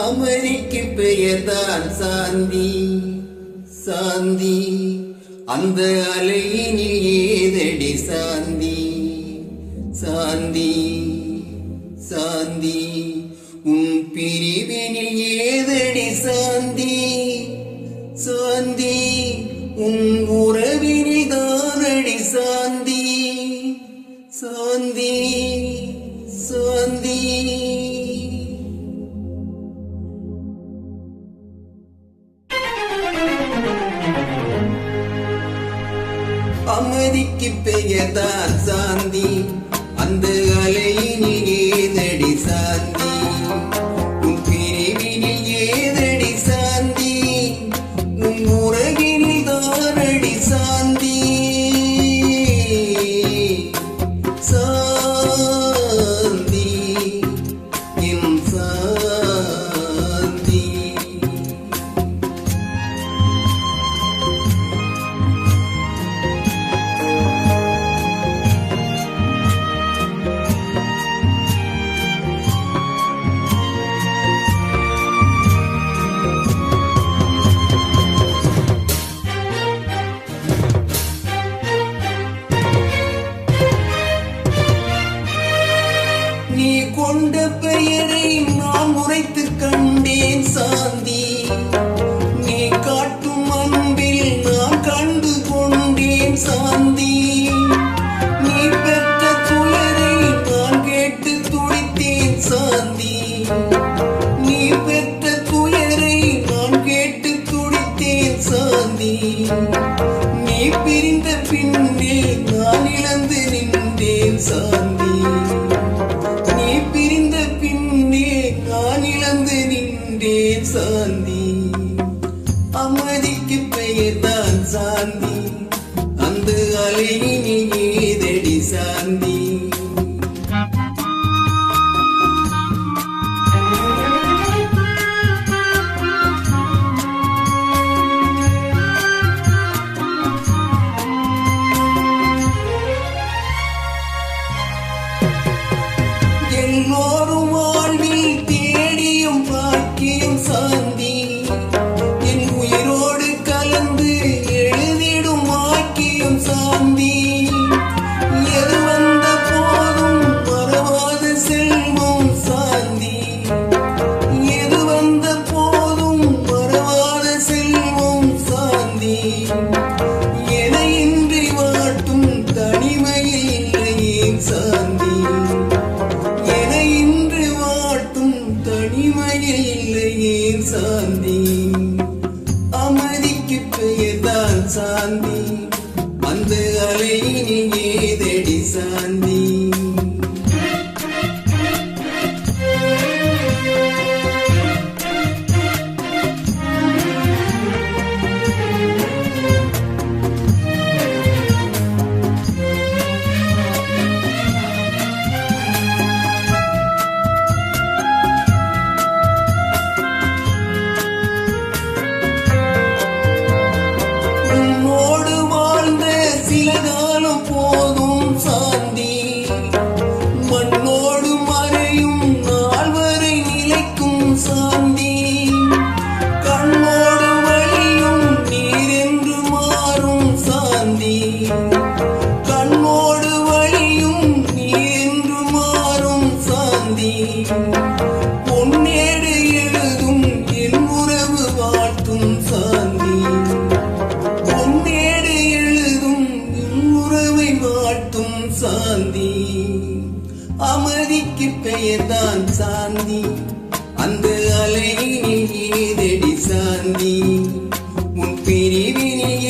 அமைதிக்கு பெயர்தான் சாந்தி. சாந்தி அந்த அலையினில் ஏதடி சாந்தி. சாந்தி சாந்தி உன் பிரிவினில் ஏதடி சாந்தி. சாந்தி உன் உறவினில் தானடி சாந்தி. சாந்தி சாந்தி அமைதிக்கு பெயர்தான் சாந்தி. அந்த அலையினில் ஏதடி சாந்தி. உன் பிரிவினில் ஏதடி சாந்தி. உன் உறவினில் தானடி சாந்தி. சாந்தி என் சாந்தி. நீ கொண்ட பெயரை நான் உரைத்து கண்டேன் சாந்தி. நீ காட்டும் அன்பில் நான் கண்டு கொண்டேன் சாந்தி. நீ பெற்ற துயரை நான் கேட்டு துடித்தேன் சாந்தி. நீ பெற்ற துயரை நான் கேட்டு துடித்தேன் சாந்தி. நீ பிரிந்த பின்னே நான் இழந்து நின்றேன் சாந்தி. சாந்தி அமைதிக்கு பெயர்தான் சாந்தி. அந்த அலையினில் ஏதடி சாந்தி. எல்லோரும் வாழ்வில் தேடியும் பாக்கியும் சாந்தி. என் உயிரோடு கலந்து எழுதிடும் வாக்கியம் சாந்தி. எது வந்த போதும் மறவாத செல்வம் சாந்தி. எது வந்த போதும் மறவாத செல்வம் சாந்தி. என இன்றி வாட்டும் தனிமையில் இல்லையே சாந்தி. இல்லையே சாந்தி. அமைதிக்கு பெயர்தான் சாந்தி. அந்த அலையினில் ஏதடி சாந்தி. போதும் சாந்தி. மண்ணோடு மறையும் நாள் வரை நிலைக்கும் சாந்தி. கண்ணோடு வழியும் நீர் என்று மாறும் சாந்தி. கண்ணோடு வழியும் நீர் என்று மாறும் சாந்தி. பொன்னேடு எழுதும் என் உறவு வாழ்த்தும் சாந்தி. பொன்னேடு எழுதும் உறவை வாட்டும் சாந்தி. அமைதிக்கு பெயர்தான் சாந்தி. அந்த அலையினில் ஏதடி சாந்தி. உன் பிரிவினில்